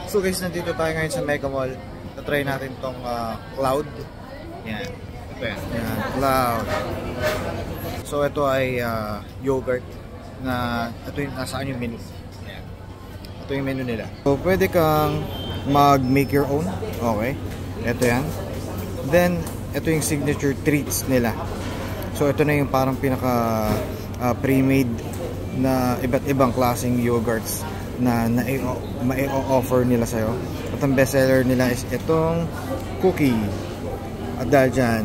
So guys, nandito tayo ngayon sa Mega Mall. Na-try natin tong Cloud. Yan. Ito yan. Yan, Cloud. So ito ay yogurt na ito yung nasaan yung menu. Yan. Ito yung menu nila. So pwede kang mag-make your own. Okay. Ito yan. Then ito yung signature treats nila. So ito na yung parang pinaka pre-made na iba't ibang klaseng yogurts na mai-offer nila sa'yo. At ang bestseller nila is itong cookie. At dahil dyan,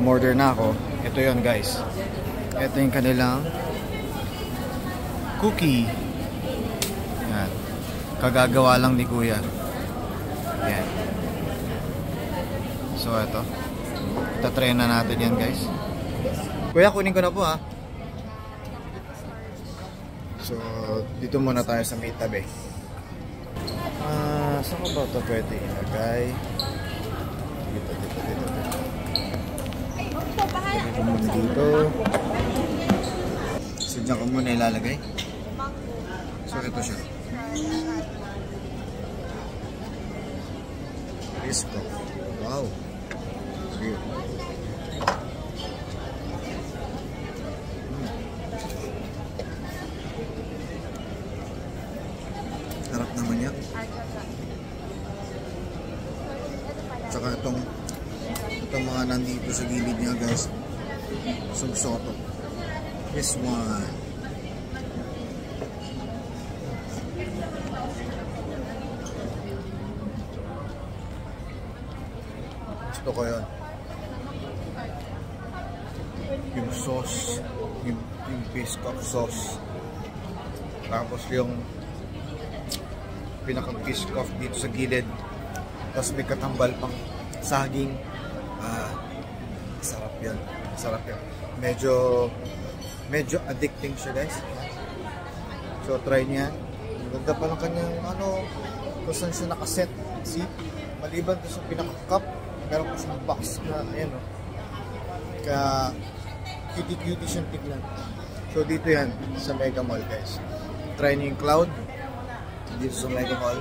umorder na ako. Ito yon guys. Ito yung kanilang cookie. Yan. Kagagawa lang ni Kuya. Yan. So ito. Itatry na natin yan guys. Kuya, kunin ko na po ha. So, dito muna tayo sa may tabi. Saan ko ba ito pwede ilagay? Dito. Dito muna dito. So, dyan ko muna ilalagay. So, ito siya. Risco. Wow. Sige. Sarap naman yan. Tsaka itong mga nandito sa gilid niya guys. Sugsoto. This one. Gusto ko yun. Yung sauce. Yung biscuit sauce. Tapos yung pinaka-biscoff dito sa gilid, tapos may katambal pang saging. Sarap yan, sarap yan. Medyo addicting siya guys. So try niya. Maganda pa lang kanyang kung saan siya nakaset. See, maliban to sa pinaka-cup, meron pa siyang box na ayan o. Kaya cutie siyang tignan. So dito yan sa Mega Mall guys. Try niyo yung Cloud dito sa Mega Mall.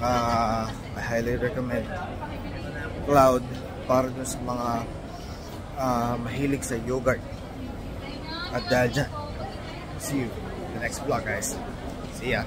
I highly recommend Cloud para dun sa mga mahilig sa yogurt. At dahil dyan, see you in the next vlog guys. See ya.